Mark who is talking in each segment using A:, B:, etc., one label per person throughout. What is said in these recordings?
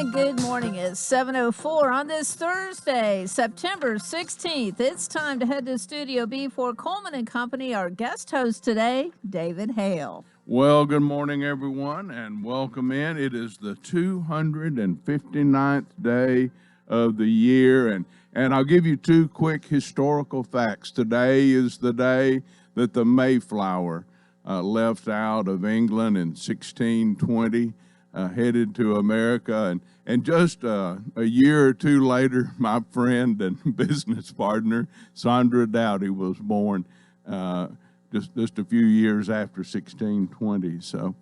A: And good morning. It's 7:04 on this Thursday, September 16th. It's time to head to Studio B for Coleman and Company. Our guest host today, David Hale.
B: Well, good morning, everyone, and welcome in. It is the 259th day of the year, and I'll give you two quick historical facts. Today is the day that the Mayflower left out of England in 1620, headed to America, and just a year or two later, my friend and business partner, Sandra Dowdy, was born. Just a few years after 1620. So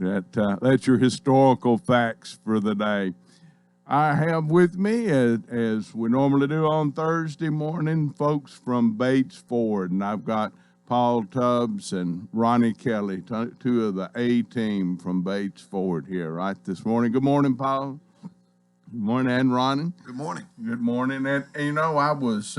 B: that's your historical facts for the day. I have with me, as we normally do on Thursday morning, folks from Bates Ford, and I've got Paul Tubbs and Ronnie Kelly, two of the A-team from Bates Ford here right this morning. Good morning, Paul. Good morning, and Ronnie.
C: Good morning.
B: Good morning. And you know, I was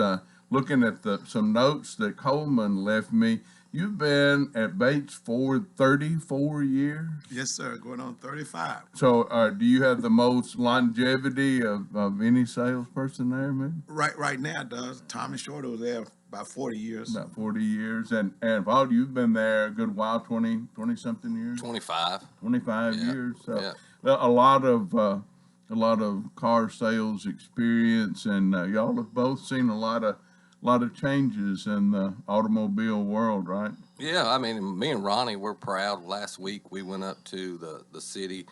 B: looking at some notes that Coleman left me. You've been at Bates Ford 34 years?
C: Yes, sir. Going on 35.
B: So do you have the most longevity of any salesperson there, maybe?
C: Right now it does. Tommy Shorter was there about 40 years.
B: About 40 years. And Paul, you've been there a good while, 20-something years?
D: 25.
B: 25
D: Yeah.
B: years. So
D: Yeah.
B: a lot of car sales experience, and y'all have both seen a lot of changes in the automobile world, right?
D: Yeah, I mean, me and Ronnie, we're proud. Last week we went up to the city,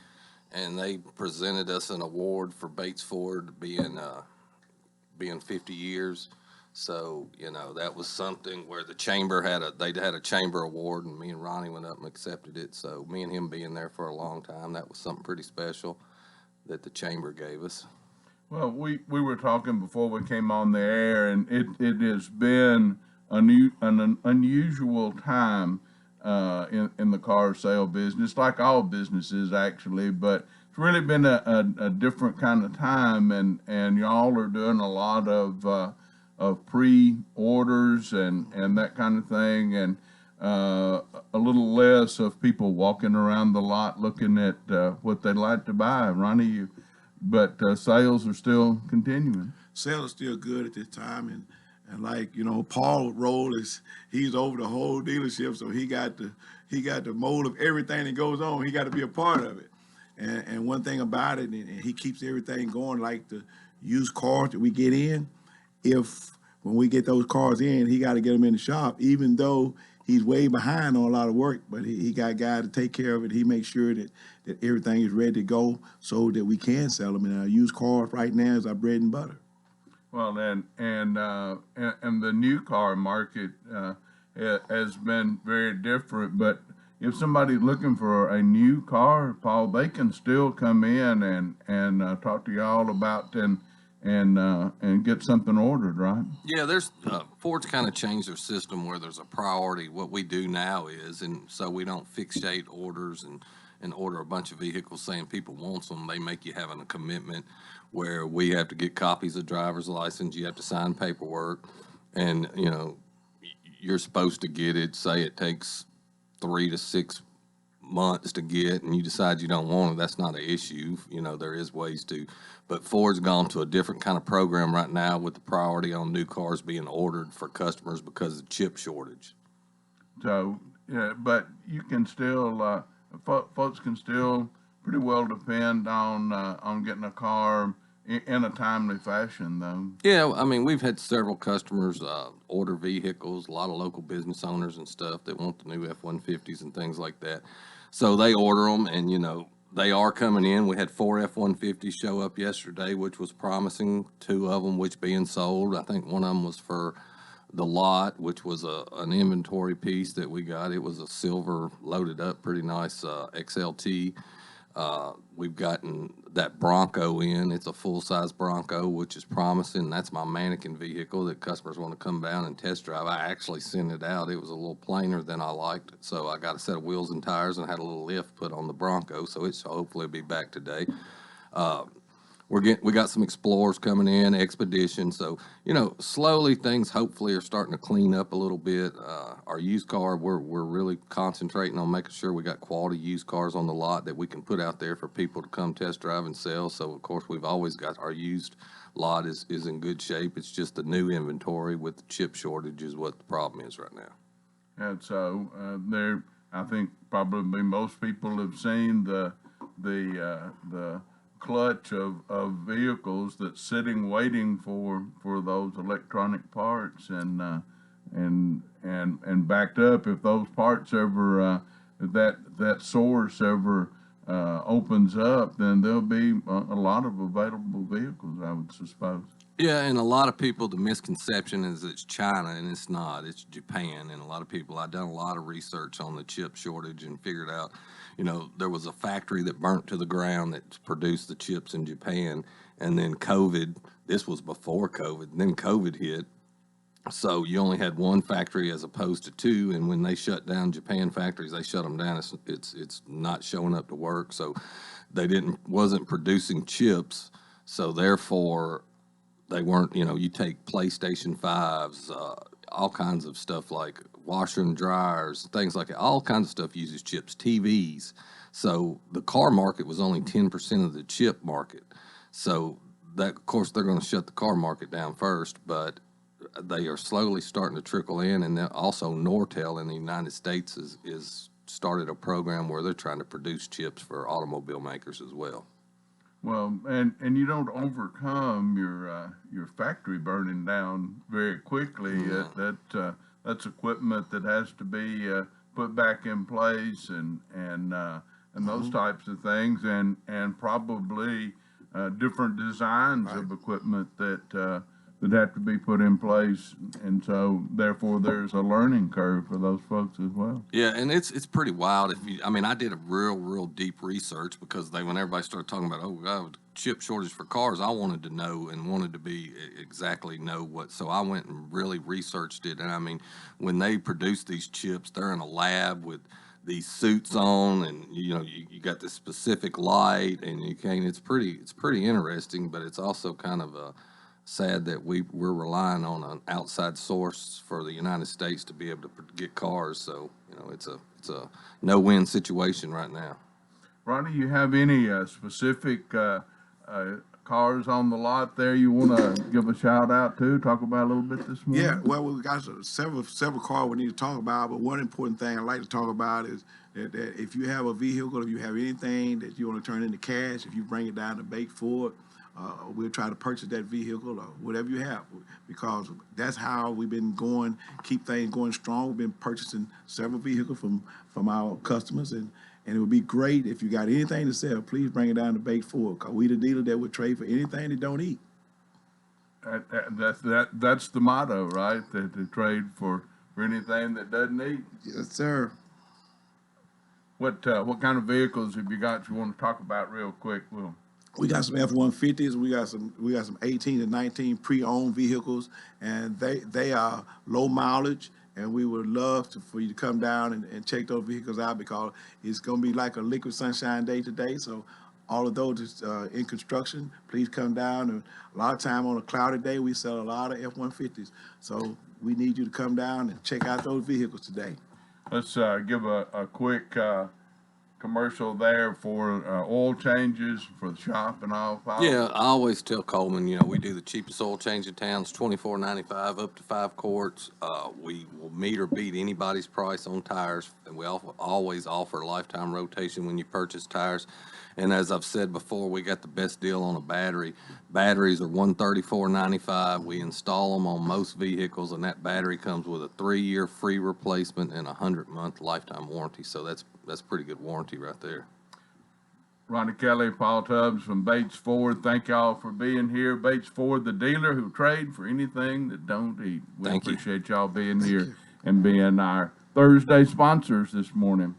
D: and they presented us an award for Bates Ford being 50 years. So, you know, that was something where the chamber had a chamber award, and me and Ronnie went up and accepted it. So me and him being there for a long time, that was something pretty special that the chamber gave us.
B: Well, we were talking before we came on the air, and it has been an unusual time in the car sale business, like all businesses actually, but it's really been a different kind of time, and y'all are doing a lot of pre-orders and that kind of thing, and a little less of people walking around the lot looking at what they'd like to buy. Ronnie, but sales are still continuing.
C: Sales are still good at this time, and like, you know, Paul role is he's over the whole dealership, so he got the mold of everything that goes on. He got to be a part of it. And one thing about it, and he keeps everything going, like the used cars that we get in. When we get those cars in, he got to get them in the shop, even though he's way behind on a lot of work, but he got a guy to take care of it. He makes sure that everything is ready to go so that we can sell them. And our used cars right now is our bread and butter.
B: Well, and the new car market has been very different. But if somebody's looking for a new car, Paul, they can still come in and talk to y'all about and get something ordered, right?
D: Yeah, there's Ford's kind of changed their system where there's a priority. What we do now is, and so we don't fixate orders and order a bunch of vehicles saying people want them. They make you having a commitment where we have to get copies of driver's license. You have to sign paperwork, and you know you're supposed to get it. Say it takes 3 to 6 months to get, and you decide you don't want it. That's not an issue. You know, there is ways to. But Ford's gone to a different kind of program right now with the priority on new cars being ordered for customers because of chip shortage.
B: So, yeah, but you can still, folks can still pretty well depend on getting a car in a timely fashion, though.
D: Yeah, I mean, we've had several customers order vehicles, a lot of local business owners and stuff that want the new F-150s and things like that. So they order them, and, you know, they are coming in. We had 4 F-150s show up yesterday, which was promising. 2 of them which being sold. I think one of them was for the lot, which was an inventory piece that we got. It was a silver loaded up, pretty nice XLT. We've gotten that Bronco in. It's a full-size Bronco, which is promising. That's my mannequin vehicle that customers want to come down and test drive. I actually sent it out. It was a little plainer than I liked, so I got a set of wheels and tires and had a little lift put on the Bronco, so it's hopefully be back today. we got some Explorers coming in, Expedition. So, you know, slowly things hopefully are starting to clean up a little bit. Our used car, we're really concentrating on making sure we got quality used cars on the lot that we can put out there for people to come test drive and sell. So, of course, we've always got our used lot is in good shape. It's just the new inventory with the chip shortage is what the problem is right now.
B: And so I think probably most people have seen the clutch of vehicles that's sitting waiting for those electronic parts and backed up. If those parts ever if that source ever opens up, then there'll be a lot of available vehicles, I would suppose.
D: Yeah, and a lot of people, the misconception is it's China, and it's not. It's Japan. And a lot of people, I've done a lot of research on the chip shortage and figured out, you know, there was a factory that burnt to the ground that produced the chips in Japan. And then COVID, this was before COVID, and then COVID hit. So you only had one factory as opposed to two. And when they shut down Japan factories, they shut them down. It's not showing up to work. So they wasn't producing chips. So therefore, they weren't, you know, you take PlayStation 5s, all kinds of stuff like washer and dryers, things like that. All kinds of stuff uses chips, TVs. So the car market was only 10% of the chip market. So that, of course, they're going to shut the car market down first, but they are slowly starting to trickle in. And then also Nortel in the United States is started a program where they're trying to produce chips for automobile makers as well.
B: Well, and you don't overcome your factory burning down very quickly. That's equipment that has to be put back in place and those types of things, and probably different designs of equipment that have to be put in place, and so therefore there's a learning curve for those folks as well.
D: Yeah, and it's pretty wild. I mean, I did a real deep research because when everybody started talking about, oh God, chip shortage for cars, I wanted to know and wanted to be exactly know what. So I went and really researched it. And I mean, when they produce these chips, they're in a lab with these suits on, and you know, you got this specific light, and you can't. It's pretty interesting, but it's also kind of sad that we're relying on an outside source for the United States to be able to get cars. So, you know, it's a no-win situation right now.
B: Ronnie, you have any specific cars on the lot there you want to give a shout out to, talk about a little bit this morning?
C: Yeah, well, we've got several cars we need to talk about, but one important thing I'd like to talk about is that if you have a vehicle, if you have anything that you want to turn into cash, if you bring it down to Bake Ford, we'll try to purchase that vehicle or whatever you have, because that's how we've been keep things going strong. We've been purchasing several vehicles from our customers, and it would be great if you got anything to sell, please bring it down to Bake Ford, because we the dealer that would trade for anything that don't eat.
B: That's the motto, right? To trade for anything that doesn't eat.
C: Yes, sir.
B: What kind of vehicles have you got you want to talk about real quick, Will?
C: We got some F-150s. We got some 18 and 19 pre-owned vehicles, and they are low mileage. And we would love for you to come down and check those vehicles out, because it's going to be like a liquid sunshine day today. So all of those in construction, please come down. And a lot of time on a cloudy day, we sell a lot of F-150s. So we need you to come down and check out those vehicles today.
B: Let's give a quick commercial there for oil changes for the shop and all.
D: Yeah, I always tell Coleman, you know, we do the cheapest oil change in town. It's $24.95 up to 5 quarts. We will meet or beat anybody's price on tires, and we always offer lifetime rotation when you purchase tires. And as I've said before, we got the best deal on a battery. Batteries are $134.95. We install them on most vehicles, and that battery comes with a 3-year free replacement and a 100-month lifetime warranty. So that's pretty good warranty right there.
B: Ronnie Kelly, Paul Tubbs from Bates Ford. Thank y'all for being here. Bates Ford, the dealer who trade for anything that don't eat. We appreciate y'all being here and being our Thursday sponsors this morning.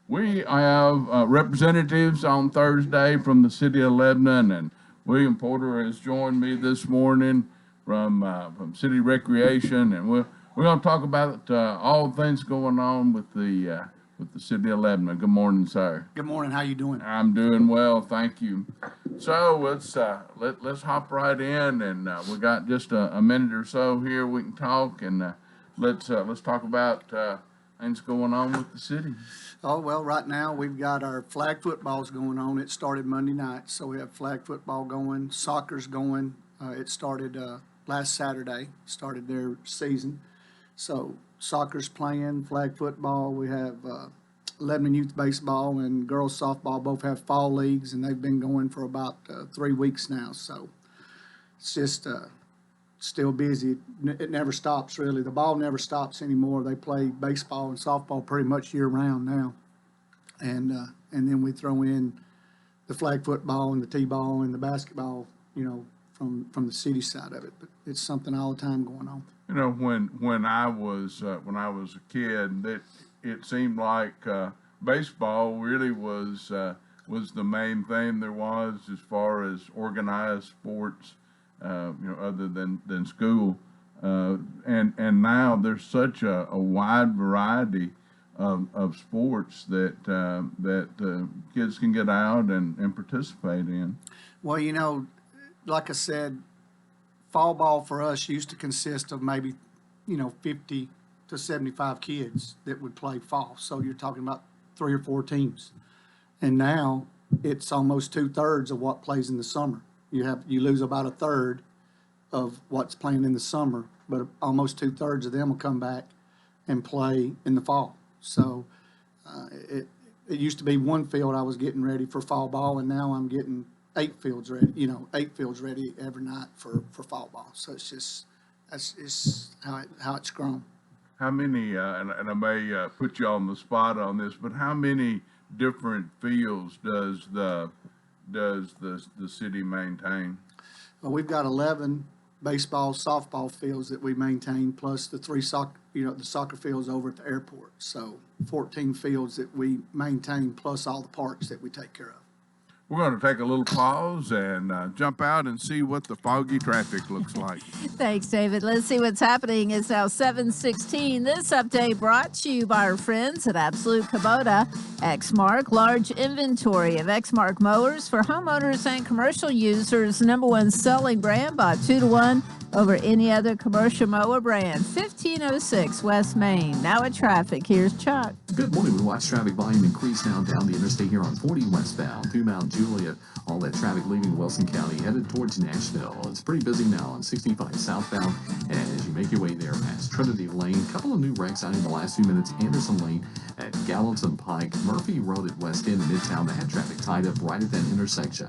B: We have representatives on Thursday from the city of Lebanon, and William Porter has joined me this morning from City Recreation, and we're going to talk about all the things going on with the city of Lebanon. Good morning, sir.
E: Good morning. How you doing?
B: I'm doing well, thank you. So let's hop right in, and we got just a minute or so here we can talk, and let's talk about things going on with the city.
E: Oh, well, right now we've got our flag footballs going on. It started Monday night, so we have flag football going, soccer's going. It started last Saturday, started their season. So soccer's playing, flag football. We have Lebanon Youth Baseball and girls softball both have fall leagues, and they've been going for about 3 weeks now. So it's just still busy. It never stops, really. The ball never stops anymore. They play baseball and softball pretty much year round now. And then we throw in the flag football and the t-ball and the basketball, from the city side of it. But it's something all the time going on.
B: When I was a kid, it seemed like baseball really was the main thing there was as far as organized sports, other than school. And now there's such a wide variety of sports that kids can get out and participate in.
E: Well, like I said, fall ball for us used to consist of maybe, 50 to 75 kids that would play fall. So you're talking about 3 or 4 teams. And now it's almost 2/3 of what plays in the summer. You lose about 1/3 of what's playing in the summer, but almost 2/3 of them will come back and play in the fall. So it used to be 1 field I was getting ready for fall ball, and now I'm getting 8 fields ready. 8 fields ready every night for fall ball. So that's how it's grown.
B: How many? And I may put you on the spot on this, but how many different fields does the city maintain?
E: Well, we've got 11 baseball, softball fields that we maintain, plus the 3 the soccer fields over at the airport. So 14 fields that we maintain, plus all the parks that we take care of.
B: We're going to take a little pause and jump out and see what the foggy traffic looks like.
A: Thanks, David. Let's see what's happening. It's now 7:16. This update brought to you by our friends at Absolute Kubota. Exmark, large inventory of Exmark mowers for homeowners and commercial users. #1 selling brand, bought 2 to 1 over any other commercial mower brand. 1506 West Main. Now at traffic, here's Chuck.
F: Good morning. We watch traffic volume increase now down the interstate here on 40 westbound through Mount Juliet. All that traffic leaving Wilson County headed towards Nashville. It's pretty busy now on 65 southbound as you make your way there past Trinity Lane. Couple of new wrecks out in the last few minutes. Anderson Lane at Gallatin Pike. Murphy Road at West End and Midtown. They had traffic tied up right at that intersection.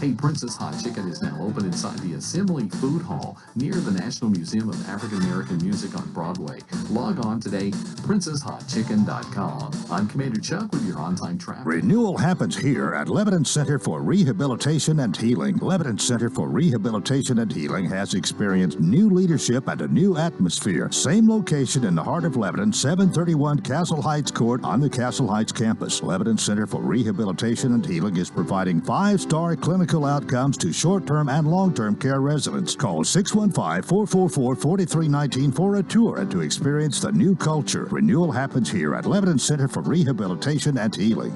F: Hey, Princess Hot Chicken is now open inside the Assembly Food Hall near the National Museum of African American Music on Broadway. Log on today, princesshotchicken.com. I'm Commander Chuck with your on-time traffic.
G: Renewal happens here at Lebanon Center for Rehabilitation and Healing. Lebanon Center for Rehabilitation and Healing has experienced new leadership and a new atmosphere. Same location in the heart of Lebanon, 731 Castle Heights Court on the Castle Heights campus. Lebanon Center for Rehabilitation and Healing is providing 5-star clinical outcomes to short-term and long-term care residents. Call 615-444-4319 for a tour and to experience the new culture. Renewal happens here at Lebanon Center for Rehabilitation and Healing.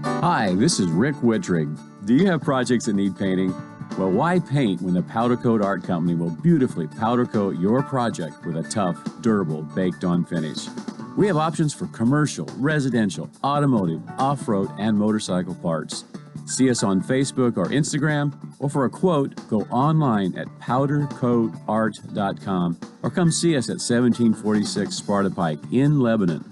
H: Hi, this is Rick Wittrig. Do you have projects that need painting? Well, why paint when the Powder Coat Art Company will beautifully powder coat your project with a tough, durable, baked-on finish? We have options for commercial, residential, automotive, off-road, and motorcycle parts. See us on Facebook or Instagram, or for a quote, go online at powdercoatart.com or come see us at 1746 Sparta Pike in Lebanon.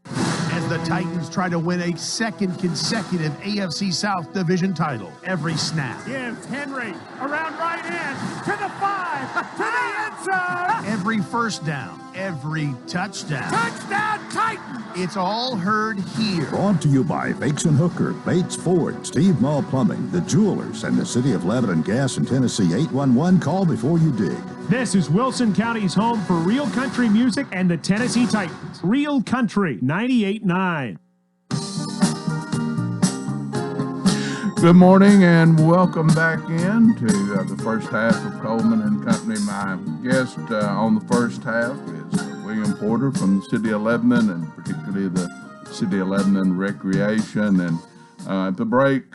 I: As the Titans try to win a 2nd consecutive AFC South Division title, every snap
J: gives Henry around right end to the 5, to the end zone.
I: Every first down, every touchdown.
J: Touchdown Titans!
I: It's all heard here.
G: Brought to you by Bakes and Hooker, Bates Ford, Steve Mall Plumbing, The Jewelers, and the City of Lebanon Gas and Tennessee 811. Call before you dig.
J: This is Wilson County's home for real country music and the Tennessee Titans. Real Country 98.9.
B: Good morning and welcome back in to the first half of Coleman and Company. My guest on the first half is William Porter from the City of Lebanon, and particularly the City of Lebanon Recreation. And At the break,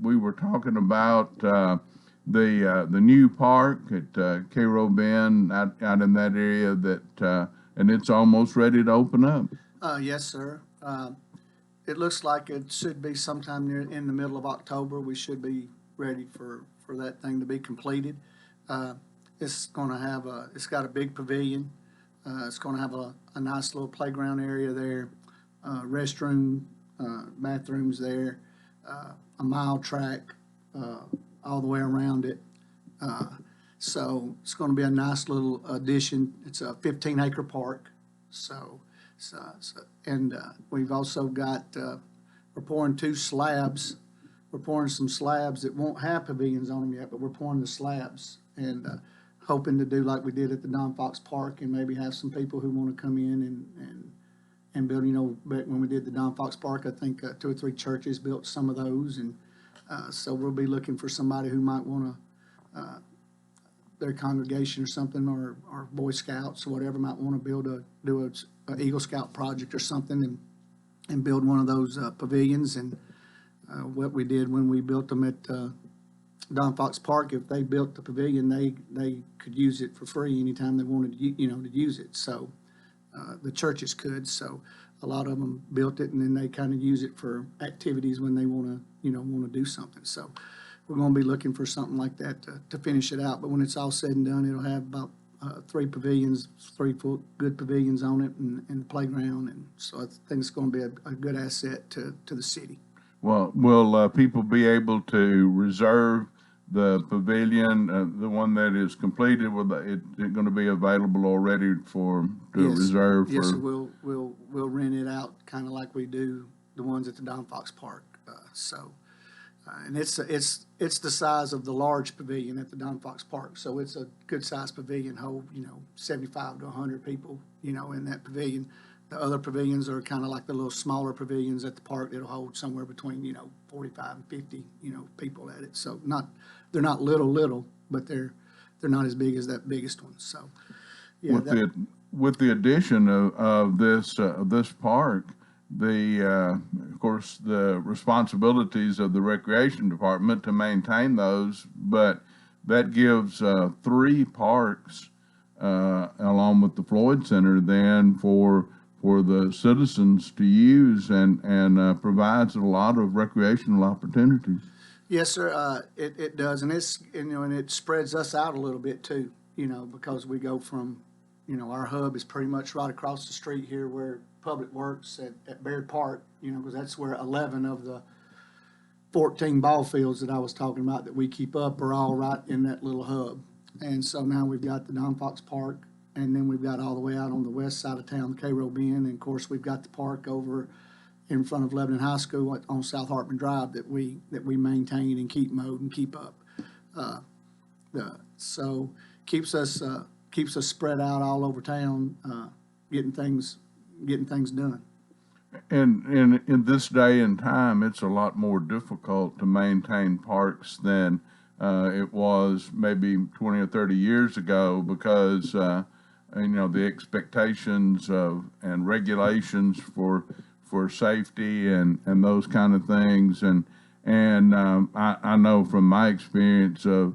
B: we were talking about the new park at Cairo Bend out in that area and it's almost ready to open up.
E: Yes, sir. It looks like it should be sometime in the middle of October. We should be ready for that thing to be completed. It's got a big pavilion. It's going to have a nice little playground area there, restroom, bathrooms there, a mile track all the way around it. So it's going to be a nice little addition. It's a 15-acre park. We've also got, we're pouring 2 slabs. We're pouring some slabs that won't have pavilions on them yet, but we're pouring the slabs and hoping to do like we did at the Don Fox Park and maybe have some people who want to come in and build, back when we did the Don Fox Park, I think 2 or 3 churches built some of those. And so we'll be looking for somebody who might want to, their congregation or something, or Boy Scouts or whatever, might want to do a Eagle Scout project or something and build one of those pavilions. And what we did when we built them at Don Fox Park, if they built the pavilion, they could use it for free anytime they wanted to use it. So the churches could. So a lot of them built it, and then they kind of use it for activities when they want to do something. So we're going to be looking for something like that to finish it out. But when it's all said and done, it'll have about 3 pavilions, 3 full good pavilions on it, and the playground. And so I think it's going to be a good asset to the city.
B: Well, will people be able to reserve the pavilion, the one that is completed? Will it going to be available already to reserve?
E: Yes, sir, we'll rent it out kind of like we do the ones at the Don Fox Park. And it's the size of the large pavilion at the Don Fox Park, so it's a good sized pavilion, hold 75 to 100 people in that pavilion. The other pavilions are kind of like the little smaller pavilions at the park that'll hold somewhere between 45 and 50 people at it. So they're not little, but they're not as big as that biggest one. So yeah,
B: with the addition of this park, of course, the responsibilities of the recreation department to maintain those, but that gives 3 parks along with the Floyd Center then for the citizens to use and provides a lot of recreational opportunities.
E: Yes, sir. It does, and and it spreads us out a little bit too. Because we go from, our hub is pretty much right across the street here where Public Works at Baird Park, because that's where 11 of the 14 ball fields that I was talking about that we keep up are all right in that little hub. And so now we've got the Don Fox Park, and then we've got all the way out on the west side of town, Cairo Bend, and of course we've got the park over in front of Lebanon High School on South Hartman Drive that we maintain and keep mowed and keep up. So keeps us spread out all over town, getting things done.
B: And in this day and time, it's a lot more difficult to maintain parks than it was maybe 20 or 30 years ago because the expectations and regulations for safety and those kind of things. And I know from my experience of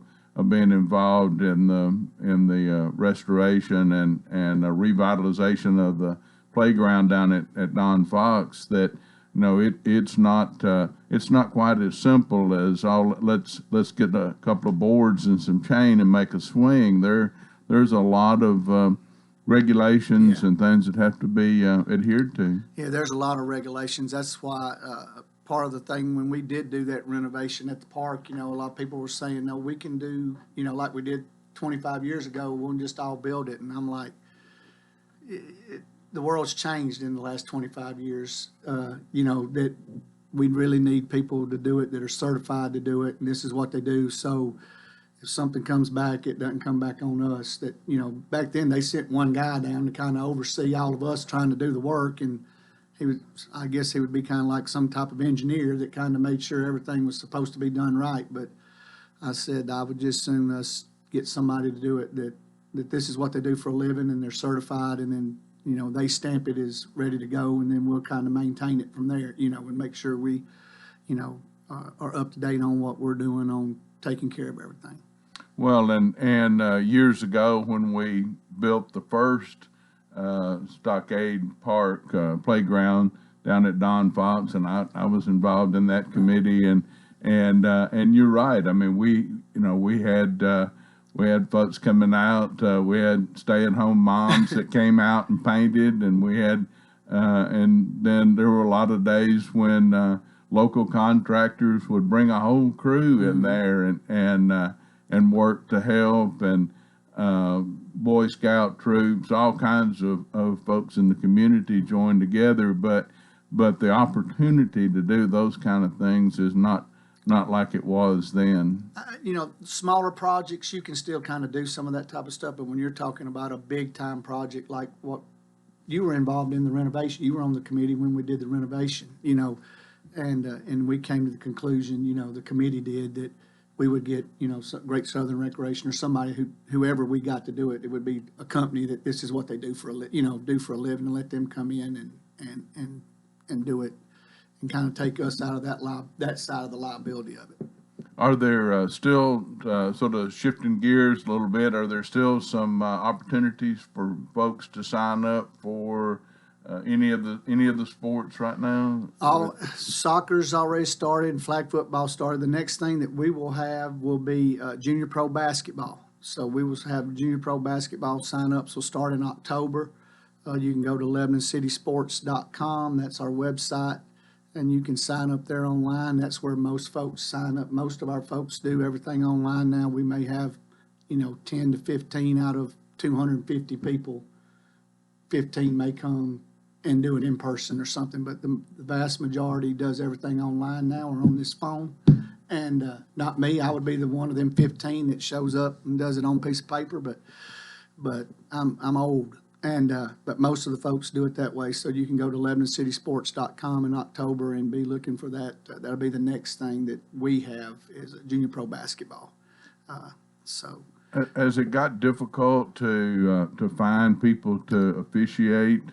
B: being involved in the restoration and revitalization of the playground down at Don Fox that it's not quite as simple as let's get a couple of boards and some chain and make a swing. There's a lot of regulations and things that have to be adhered to.
E: Yeah, there's a lot of regulations. That's why part of the thing when we did do that renovation at the park, a lot of people were saying, no, we can do, like we did 25 years ago, we'll just all build it. And I'm like, the world's changed in the last 25 years, that we really need people to do it that are certified to do it, and this is what they do. So if something comes back, it doesn't come back on us. That, back then they sent one guy down to kind of oversee all of us trying to do the work, and I guess he would be kind of like some type of engineer that kind of made sure everything was supposed to be done right. But I said I would just soon us get somebody to do it that this is what they do for a living and they're certified, and then they stamp it as ready to go, and then we'll kind of maintain it from there, and make sure we are up to date on what we're doing on taking care of everything.
B: Well, and years ago when we built the first Stockade Park playground down at Don Fox, and I was involved in that committee, and you're right. I mean, we had folks coming out. We had stay-at-home moms that came out and painted, and we had and then there were a lot of days when local contractors would bring a whole crew in there and work to help, and Boy Scout troops, all kinds of folks in the community joined together. But the opportunity to do those kind of things is not like it was then.
E: Smaller projects, you can still kind of do some of that type of stuff, but when you're talking about a big time project like what you were involved in, the renovation, you were on the committee when we did the renovation, and we came to the conclusion, the committee did, that we would get, Great Southern Recreation or somebody whoever we got to do it, it would be a company that this is what they do for a living, and let them come in and do it and kind of take us out of that side of the liability of it.
B: Are there still, sort of shifting gears a little bit, are there still some opportunities for folks to sign up for any of the sports right now?
E: Soccer's already started and flag football started. The next thing that we will have will be junior pro basketball. So we will have junior pro basketball sign-ups will start in October. You can go to LebanonCitySports.com. That's our website. And you can sign up there online. That's where most folks sign up. Most of our folks do everything online now. We may have, 10 to 15 out of 250 people. 15 may come and do it in person or something, but the vast majority does everything online now or on this phone. And not me. I would be the one of them 15 that shows up and does it on a piece of paper, but I'm old. And but most of the folks do it that way. So you can go to LebanonCitySports.com in October and be looking for that. That'll be the next thing that we have is junior pro basketball.
B: Has it got difficult to find people to officiate,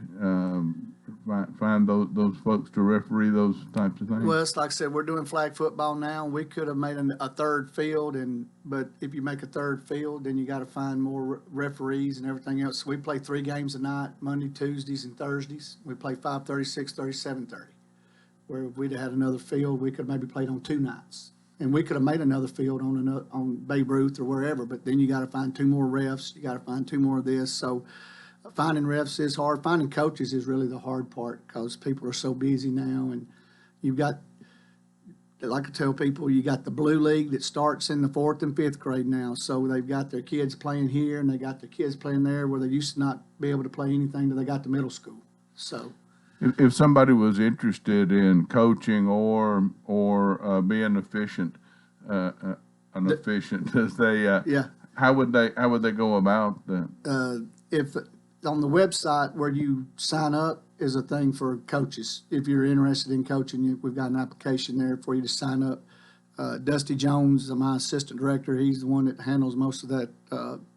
B: find those folks to referee those types of things?
E: Well, it's like I said, we're doing flag football now. We could have made a third field, but if you make a third field, then you got to find more referees and everything else. So we play 3 games a night, Monday, Tuesdays, and Thursdays. We play 5:30, 6:30, 7:30. Where if we'd have had another field, we could have maybe played on 2 nights. And we could have made another field on Babe Ruth or wherever, but then you got to find 2 more refs. You got to find 2 more of this. So finding refs is hard. Finding coaches is really the hard part because people are so busy now. And you've got, like I tell people, you got the Blue League that starts in the 4th and 5th grade now. So they've got their kids playing here and they got their kids playing there where they used to not be able to play anything until they got to middle school. So
B: if somebody was interested in coaching or being efficient, as they how would they go about that?
E: If on the website where you sign up is a thing for coaches. If you're interested in coaching, we've got an application there for you to sign up. Dusty Jones, my assistant director, he's the one that handles most of that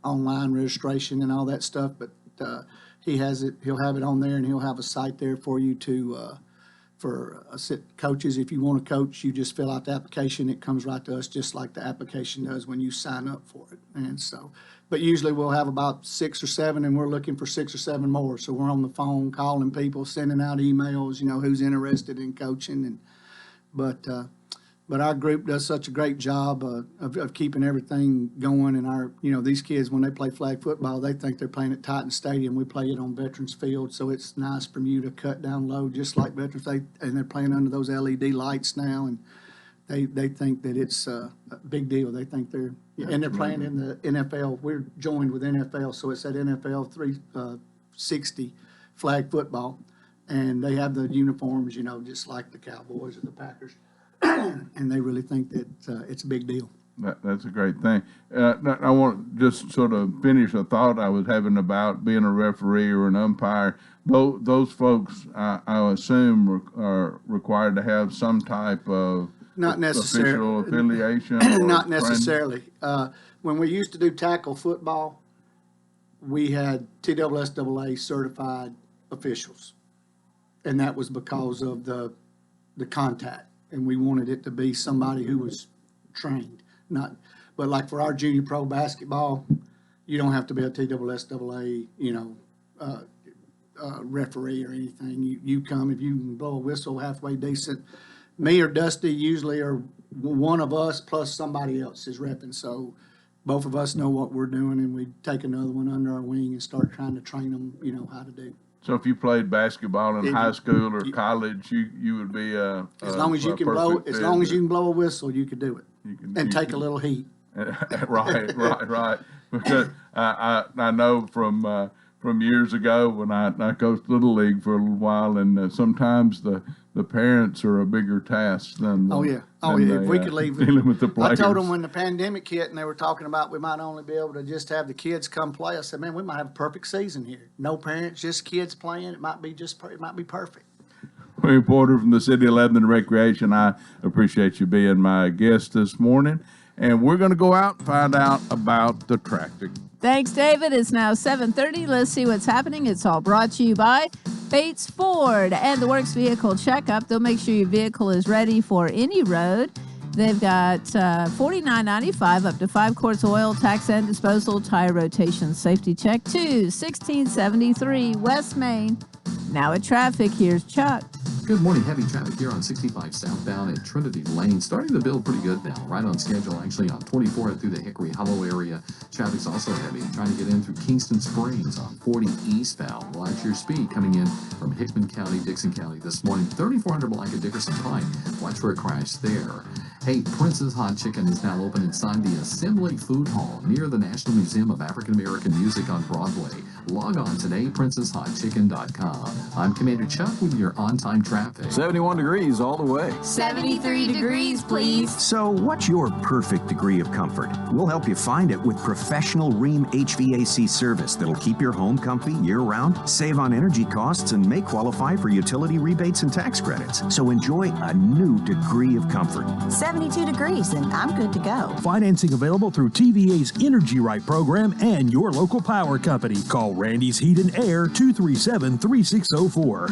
E: online registration and all that stuff. But he has it. He'll have it on there, and he'll have a site there for you to for coaches. If you want to coach, you just fill out the application. It comes right to us, just like the application does when you sign up for it. And so, but usually we'll have about 6 or 7, and we're looking for 6 or 7 more. So we're on the phone calling people, sending out emails. Who's interested in coaching, and but our group does such a great job of keeping everything going. And these kids, when they play flag football, they think they're playing at Titan Stadium. We play it on Veterans Field, so it's nice for you to cut down low, just like Veterans. And they're playing under those LED lights now, and they think that it's a big deal. They think and they're playing in the NFL. We're joined with NFL, so it's at NFL 360 flag football, and they have the uniforms, just like the Cowboys or the Packers. And they really think that it's a big deal.
B: That's a great thing. I want to just sort of finish a thought I was having about being a referee or an umpire. Those folks, I assume, are required to have some type of
E: not necessarily
B: official affiliation.
E: Not necessarily. When we used to do tackle football, we had TSSAA certified officials, and that was because of the contact. and we wanted it to be somebody who was trained, not, but like for our junior pro basketball, you don't have to be a TSSAA, referee or anything. You come, if you can blow a whistle halfway decent. Me or Dusty usually are one of us plus somebody else is repping, so both of us know what we're doing, and we take another one under our wing and start trying to train them, how to do.
B: So if you played basketball in
E: If
B: high
E: you-
B: school or college, you would be
E: As long as you can blow, as long as you can blow a whistle, you could do it, and
B: you
E: take
B: can-
E: a little heat.
B: right. Because I know from years ago when I coached Little League for a little while, and sometimes the parents are a bigger task than
E: If we could leave
B: dealing with the
E: I
B: players.
E: told them when the pandemic hit and they were talking about we might only be able to just have the kids come play. I said, man, we might have a perfect season here. No parents, just kids playing. It might be perfect.
B: Wayne Porter from the City of Lebanon Recreation. I appreciate you being my guest this morning, and we're going to go out and find out about the traffic.
A: Thanks, David. It's now 7:30. Let's see what's happening. It's all brought to you by Bates Ford and the Works Vehicle Checkup. They'll make sure your vehicle is ready for any road. They've got $49.95 up to 5 quarts oil, tax and disposal, tire rotation, safety check, 1673 West Main. Now at traffic, here's Chuck.
F: Good morning. Heavy traffic here on 65 southbound at Trinity Lane. Starting to build pretty good now. Right on schedule, actually, on 24 through the Hickory Hollow area. Traffic's also heavy. Trying to get in through Kingston Springs on 40 eastbound. Watch your speed coming in from Hickman County, Dixon County this morning. 3400 block of Dickerson Pike. Watch for a crash there. Hey, Prince's Hot Chicken is now open inside the Assembly Food Hall near the National Museum of African American Music on Broadway. Log on today, princesshotchicken.com. I'm Commander Chuck with your on-time traffic.
K: 71 degrees all the way.
L: 73 degrees, please.
M: So what's your perfect degree of comfort? We'll help you find it with professional Rheem HVAC service that'll keep your home comfy year-round, save on energy costs, and may qualify for utility rebates and tax credits. So enjoy a new degree of comfort.
L: 72 degrees, and I'm good to go.
N: Financing available through TVA's Energy Right program and your local power company. Call Randy's Heat and Air 237-3604.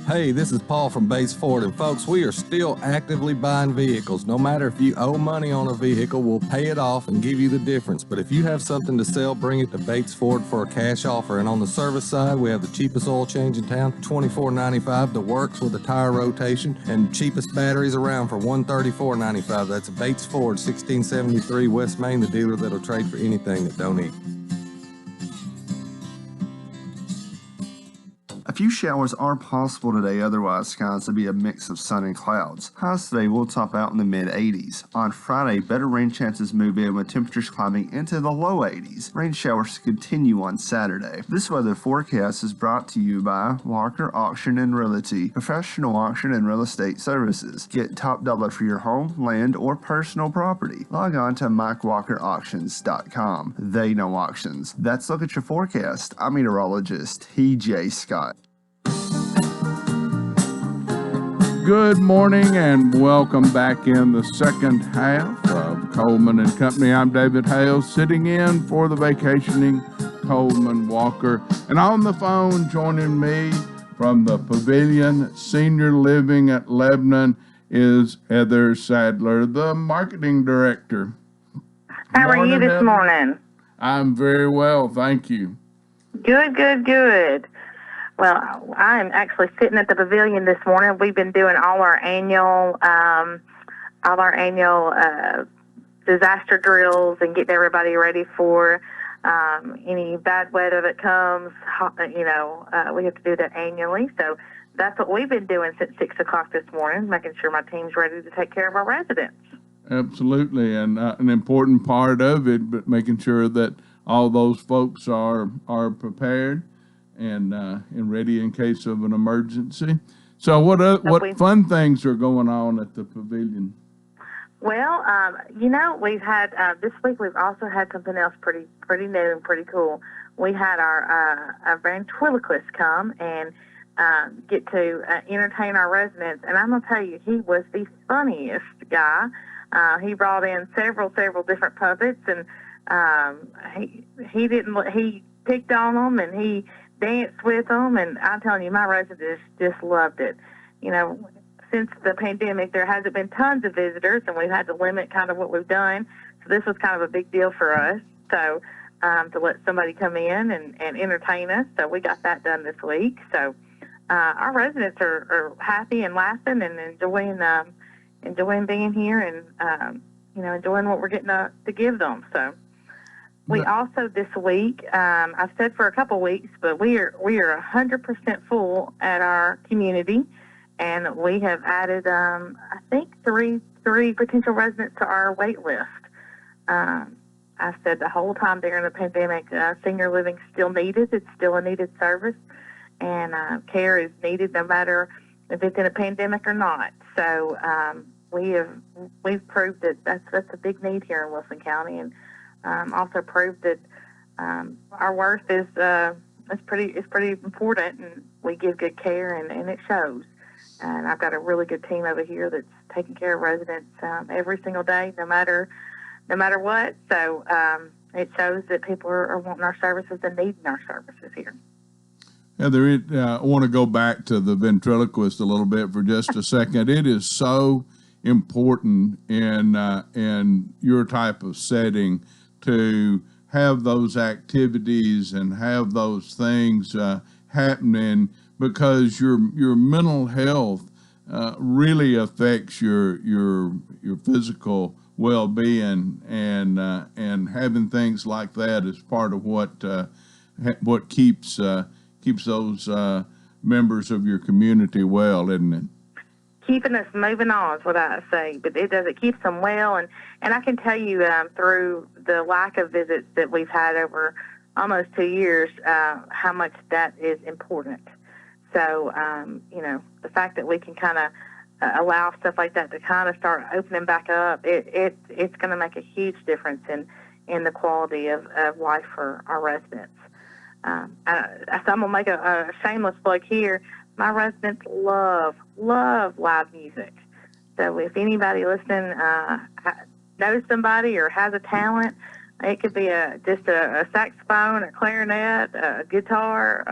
D: Hey, this is Paul from Bates Ford, and folks, we are still actively buying vehicles. No matter if you owe money on a vehicle, we'll pay it off and give you the difference. But if you have something to sell, bring it to Bates Ford for a cash offer. And on the service side, we have the cheapest oil change in town, $24.95. The works with the tire rotation, and cheapest batteries around for $134.95. That's Bates Ford, 1673 West Main, the dealer that'll trade for anything that don't eat.
O: A few showers are possible today, otherwise skies will be a mix of sun and clouds. Highs today will top out in the mid-80s. On Friday, better rain chances move in with temperatures climbing into the low 80s. Rain showers continue on Saturday. This weather forecast is brought to you by Walker Auction and Realty, professional auction and real estate services. Get top dollar for your home, land, or personal property. Log on to MikeWalkerAuctions.com. They know auctions. That's Look at Your Forecast. I'm meteorologist TJ Scott.
B: Good morning and welcome back in the second half of Coleman and Company. I'm David Hales, sitting in for the vacationing Coleman Walker. And on the phone joining me from the Pavilion Senior Living at Lebanon is Heather Sadler, the marketing director.
P: How are you this morning?
B: I'm very well, thank you.
P: Good. Well, I'm actually sitting at the pavilion this morning. We've been doing all our annual disaster drills and getting everybody ready for any bad weather that comes. We have to do that annually. So that's what we've been doing since 6 o'clock this morning, making sure my team's ready to take care of our residents.
B: Absolutely, and an important part of it, but making sure that all those folks are prepared and ready in case of an emergency. So what fun things are going on at the pavilion?
P: Well, we've had this week. We've also had something else pretty new and pretty cool. We had our ventriloquist come and get to entertain our residents, and I'm gonna tell you, he was the funniest guy. He brought in several different puppets, and he picked on them and he danced with them, and I'm telling you, my residents just loved it. since the pandemic, there hasn't been tons of visitors, and we've had to limit kind of what we've done. So this was kind of a big deal for us. So to let somebody come in and entertain us. So we got that done this week. So our residents are happy and laughing and enjoying being here and, enjoying what we're getting to give them. So we also this week, I've said for a couple of weeks, but we are 100% full at our community, and we have added, I think, three potential residents to our wait list. I said the whole time during the pandemic, senior living is still needed. It's still a needed service, and care is needed no matter if it's in a pandemic or not. So we've proved that that's a big need here in Wilson County, and also proved that our worth is pretty important, and we give good care, and it shows. And I've got a really good team over here that's taking care of residents every single day, no matter what. So it shows that people are wanting our services and needing our services here.
B: Heather, I want to go back to the ventriloquist a little bit for just a second. It is so important in your type of setting to have those activities and have those things happening, because your mental health really affects your physical well-being, and having things like that is part of what keeps those members of your community well, isn't it?
P: Keeping us moving on is what I say, but it does. It keeps them well, and I can tell you through the lack of visits that we've had over almost 2 years, how much that is important. So, the fact that we can kind of allow stuff like that to kind of start opening back up, it's going to make a huge difference in the quality of life for our residents. So I'm going to make a shameless plug here. My residents love live music. So if anybody listening knows somebody or has a talent, it could be just a saxophone, a clarinet, a guitar,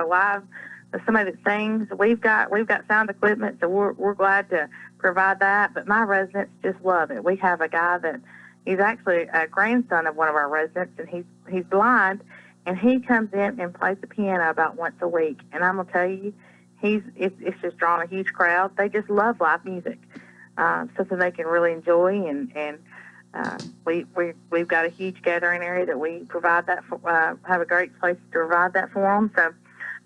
P: somebody that sings. We've got sound equipment, so we're glad to provide that. But my residents just love it. We have a guy that he's actually a grandson of one of our residents, and he's blind, and he comes in and plays the piano about once a week. And I'm gonna tell you, it's just drawn a huge crowd. They just love live music, something they can really enjoy, and we've got a huge gathering area that we provide that for, have a great place to provide that for them. So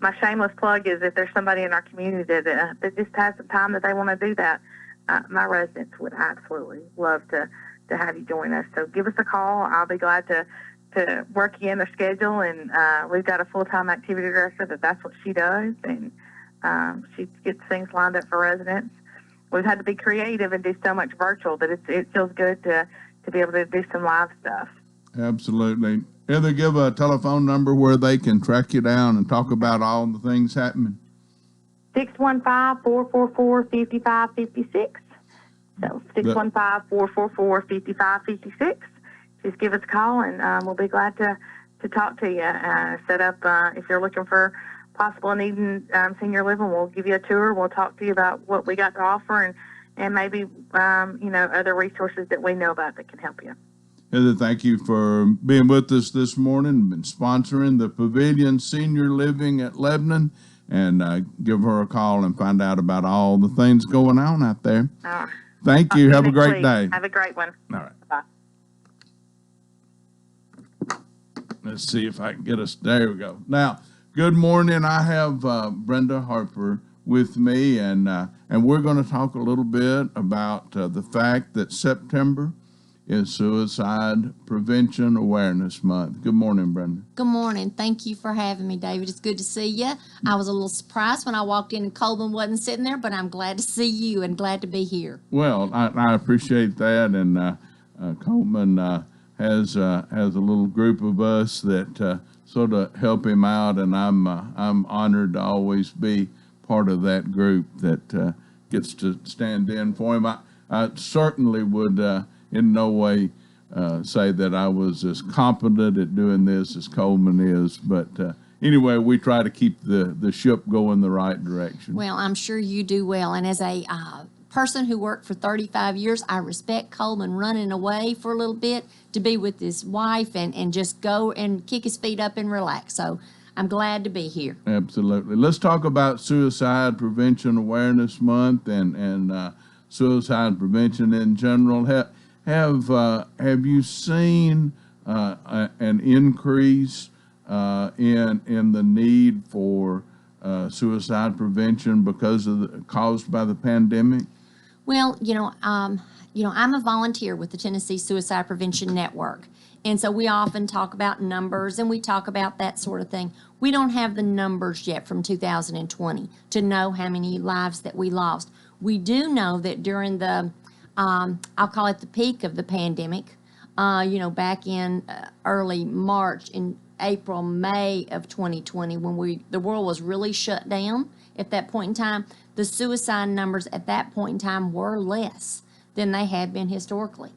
P: my shameless plug is if there's somebody in our community that just has some time that they want to do that, my residents would absolutely love to have you join us. So give us a call. I'll be glad to work you in their schedule, and we've got a full-time activity director that's what she does, and she gets things lined up for residents. We've had to be creative and do so much virtual that it feels good to be able to do some live stuff.
B: Absolutely. Heather, give a telephone number where they can track you down and talk about all the things happening.
P: 615-444-5556. So 615-444-5556. Just give us a call, and we'll be glad to talk to you. Set up, if you're looking for possible needing senior living, we'll give you a tour. We'll talk to you about what we got to offer, and maybe, other resources that we know about that can help you.
B: Heather, thank you for being with us this morning and sponsoring the Pavilion Senior Living at Lebanon. And give her a call and find out about all the things going on out there. Thank you. Have a great day.
P: Have a great one.
B: All right.
P: Bye.
B: Let's see if I can get us. There we go. Now, good morning. I have Brenda Harper with me, and we're going to talk a little bit about the fact that September is Suicide Prevention Awareness Month. Good morning, Brenda.
K: Good morning. Thank you for having me, David. It's good to see you. I was a little surprised when I walked in and Coleman wasn't sitting there, but I'm glad to see you and glad to be here.
B: Well, I appreciate that, and Coleman has a little group of us that sort of help him out, and I'm honored to always be part of that group that gets to stand in for him. I certainly would in no way say that I was as competent at doing this as Coleman is, but anyway, we try to keep the ship going the right direction.
K: Well, I'm sure you do well. And as a person who worked for 35 years, I respect Coleman running away for a little bit to be with his wife and just go and kick his feet up and relax. So I'm glad to be here.
B: Absolutely. Let's talk about Suicide Prevention Awareness Month and suicide prevention in general. Have you seen an increase in the need for suicide prevention because of caused by the pandemic?
K: Well, I'm a volunteer with the Tennessee Suicide Prevention Network. And so we often talk about numbers and we talk about that sort of thing. We don't have the numbers yet from 2020 to know how many lives that we lost. We do know that during the, I'll call it the peak of the pandemic, back in early March, in April, May of 2020, when the world was really shut down at that point in time, the suicide numbers at that point in time were less than they had been historically.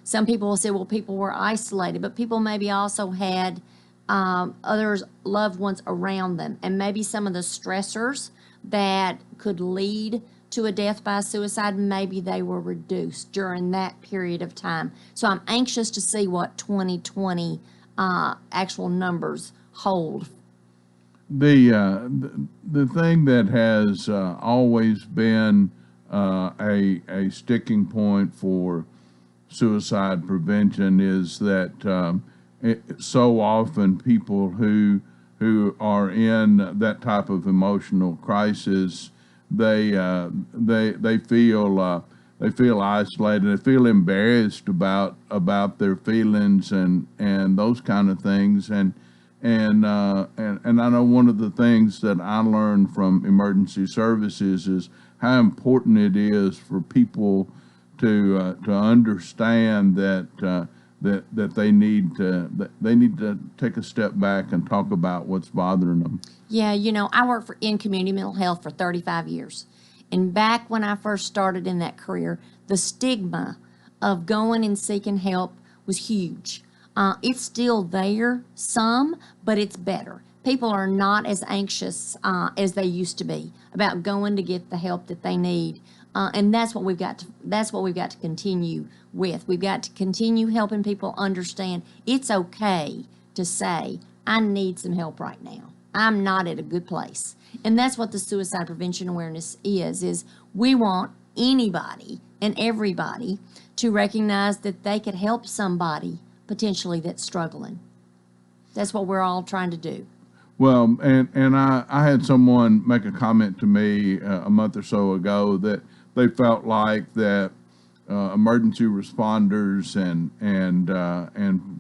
K: Some people will say, well, people were isolated, but people maybe also had others, loved ones around them, and maybe some of the stressors that could lead to a death by suicide, maybe they were reduced during that period of time. So I'm anxious to see what 2020 actual numbers hold.
B: The thing that has always been a sticking point for suicide prevention is that so often people who are in that type of emotional crisis, they feel isolated, they feel embarrassed about their feelings and those kind of things, and I know one of the things that I learned from emergency services is how important it is for people to understand that they need to take a step back and talk about what's bothering them.
K: Yeah, I worked in community mental health for 35 years. And back when I first started in that career, the stigma of going and seeking help was huge. It's still there, some, but it's better. People are not as anxious as they used to be about going to get the help that they need. And that's what we've got to continue with. We've got to continue helping people understand it's okay to say, I need some help right now. I'm not at a good place. And that's what the suicide prevention awareness is we want anybody and everybody to recognize that they could help somebody potentially that's struggling. That's what we're all trying to do.
B: Well, and I had someone make a comment to me a month or so ago that they felt like that emergency responders and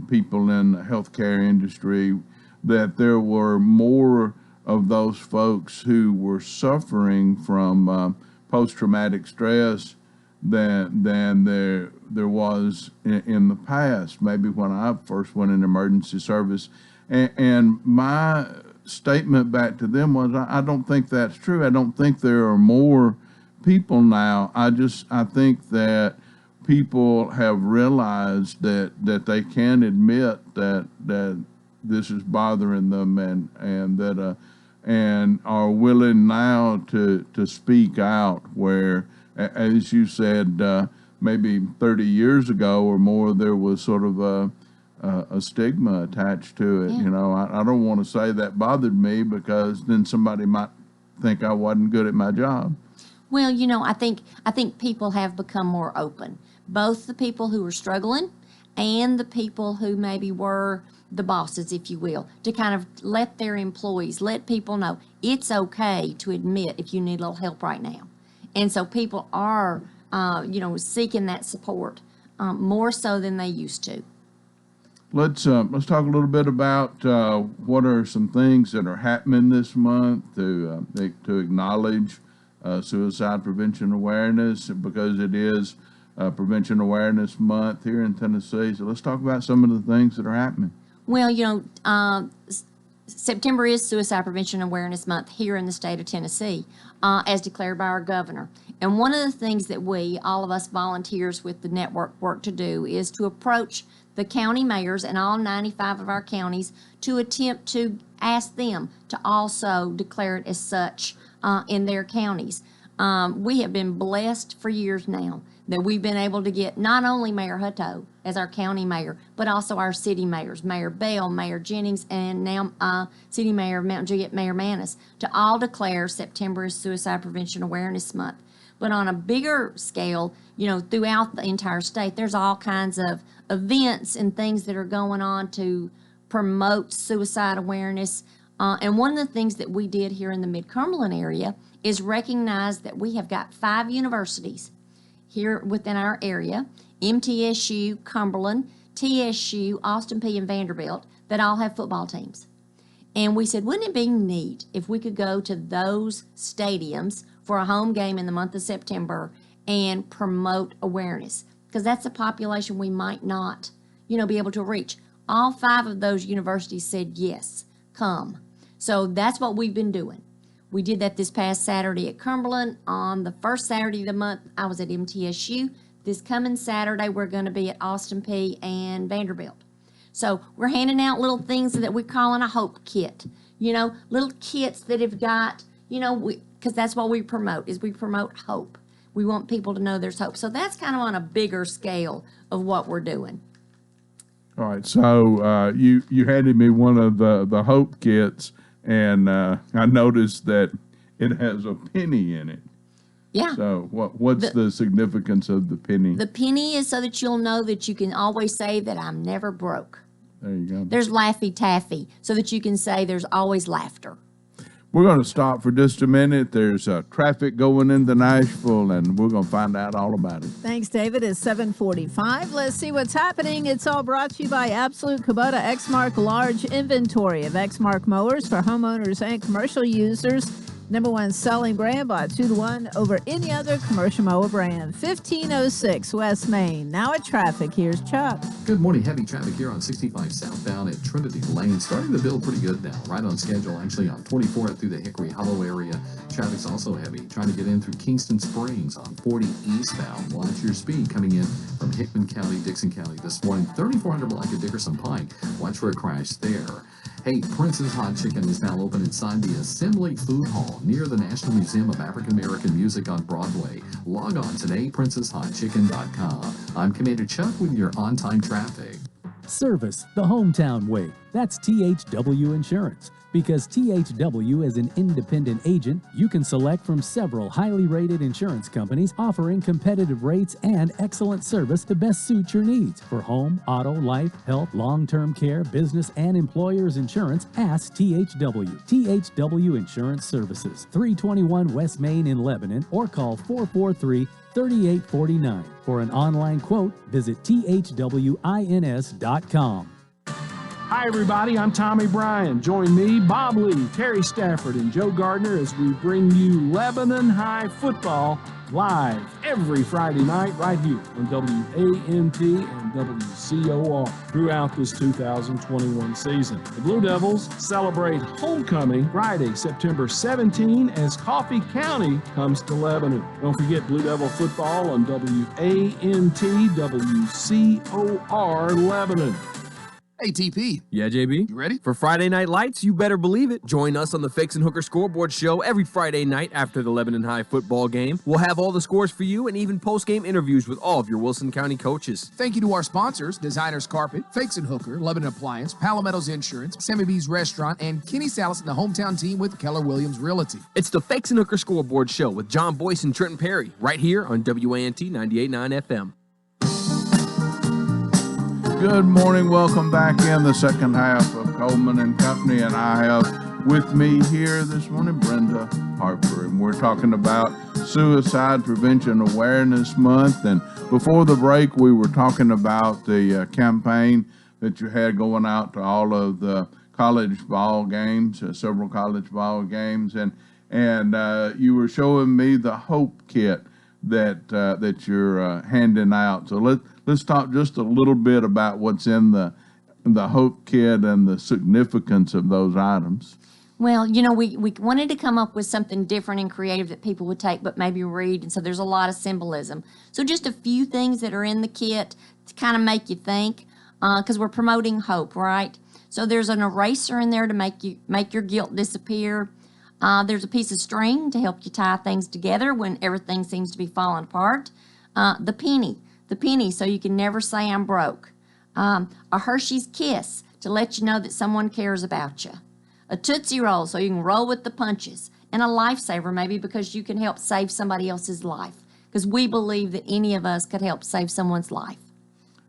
B: people in the healthcare industry, that there were more of those folks who were suffering from post-traumatic stress than there was in the past, maybe when I first went in emergency service. And my statement back to them was, I don't think that's true. I don't think there are more people now. I think that people have realized that they can admit that this is bothering them and are willing now to speak out, where, as you said, maybe 30 years ago or more, there was sort of a stigma attached to it.
K: Yeah.
B: I don't want to say that bothered me, because then somebody might think I wasn't good at my job.
K: Well, I think people have become more open. Both the people who are struggling and the people who maybe were the bosses, if you will, to kind of let their employees, let people know it's okay to admit if you need a little help right now. And so people are, seeking that support more so than they used to.
B: Let's talk a little bit about what are some things that are happening this month to acknowledge suicide prevention awareness, because it is Prevention Awareness Month here in Tennessee. So let's talk about some of the things that are happening.
K: Well, September is Suicide Prevention Awareness Month here in the state of Tennessee, as declared by our governor. And one of the things that all of us volunteers with the network, work to do is to approach the county mayors in all 95 of our counties to attempt to ask them to also declare it as such in their counties. We have been blessed for years now that we've been able to get not only Mayor Hutto as our county mayor, but also our city mayors, Mayor Bell, Mayor Jennings, and now City Mayor of Mount Juliet, Mayor Manis, to all declare September as Suicide Prevention Awareness Month. But on a bigger scale, throughout the entire state, there's all kinds of events and things that are going on to promote suicide awareness. And one of the things that we did here in the Mid-Cumberland area is recognize that we have got 5 universities here within our area, MTSU, Cumberland, TSU, Austin Peay, and Vanderbilt, that all have football teams. And we said, wouldn't it be neat if we could go to those stadiums for a home game in the month of September and promote awareness? Because that's a population we might not, be able to reach. All 5 of those universities said, yes, come. So that's what we've been doing. We did that this past Saturday at Cumberland. On the first Saturday of the month, I was at MTSU. This coming Saturday, we're going to be at Austin Peay and Vanderbilt. So we're handing out little things that we're calling a hope kit. Little kits that have got, because that's what we promote, is we promote hope. We want people to know there's hope. So that's kind of on a bigger scale of what we're doing.
B: All right, so you handed me one of the hope kits, and I noticed that it has a penny in it.
K: Yeah.
B: So what's the significance of the penny?
K: The penny is so that you'll know that you can always say that I'm never broke.
B: There you go.
K: There's Laffy Taffy, so that you can say there's always laughter.
B: We're going to stop for just a minute. There's traffic going into Nashville, and we're going to find out all about it.
A: Thanks, David. It's 7:45. Let's see what's happening. It's all brought to you by Absolute Kubota Exmark Large Inventory of Exmark mowers for homeowners and commercial users. #1 selling brand by 2-to-1 over any other commercial mower brand. 1506 West Main. Now at traffic, here's Chuck.
F: Good morning. Heavy traffic here on 65 southbound at Trinity Lane. Starting to build pretty good now. Right on schedule, actually, on 24 through the Hickory Hollow area. Traffic's also heavy. Trying to get in through Kingston Springs on 40 eastbound. Watch your speed coming in from Hickman County, Dixon County this morning. 3400 block of Dickerson Pike. Watch for a crash there. Hey, Prince's Hot Chicken is now open inside the Assembly Food Hall near the National Museum of African American Music on Broadway. Log on today, princeshotchicken.com. I'm Commander Chuck with your on-time traffic.
N: Service the hometown way. That's THW Insurance. Because THW is an independent agent, you can select from several highly rated insurance companies offering competitive rates and excellent service to best suit your needs. For home, auto, life, health, long-term care, business, and employers insurance, ask THW. THW Insurance Services, 321 West Main in Lebanon, or call 443-3849. For an online quote, visit thwins.com.
J: Hi, everybody. I'm Tommy Bryan. Join me, Bob Lee, Terry Stafford, and Joe Gardner as we bring you Lebanon High football live every Friday night right here on WANT and WCOR throughout this 2021 season. The Blue Devils celebrate homecoming Friday, September 17 as Coffee County comes to Lebanon. Don't forget Blue Devil football on WANT WCOR Lebanon.
Q: Hey, TP.
R: Yeah, JB?
Q: You ready?
R: For Friday Night Lights, you better believe it. Join us on the Fakes and Hooker Scoreboard Show every Friday night after the Lebanon High football game. We'll have all the scores for you and even post-game interviews with all of your Wilson County coaches.
Q: Thank you to our sponsors, Designers Carpet, Fakes and Hooker, Lebanon Appliance, Palometto's Insurance, Sammy B's Restaurant, and Kenny Salas and the hometown team with Keller Williams Realty.
R: It's the Fakes and Hooker Scoreboard Show with John Boyce and Trenton Perry, right here on WANT 98.9 FM.
B: Good morning. Welcome back in the second half of Coleman and Company, and I have with me here this morning Brenda Harper, and we're talking about Suicide Prevention Awareness Month. And before the break, we were talking about the campaign that you had going out to all of the college ball games, several college ball games, and you were showing me the Hope Kit that you're handing out. So let's talk just a little bit about what's in the the Hope Kit and the significance of those items?
K: Well, we wanted to come up with something different and creative that people would take but maybe read, and so there's a lot of symbolism. So just a few things that are in the kit to kind of make you think, because we're promoting hope, right? So there's an eraser in there to make your guilt disappear. There's a piece of string to help you tie things together when everything seems to be falling apart. The penny, so you can never say I'm broke. A Hershey's Kiss to let you know that someone cares about you. A Tootsie Roll so you can roll with the punches. And a lifesaver maybe because you can help save somebody else's life. Because we believe that any of us could help save someone's life.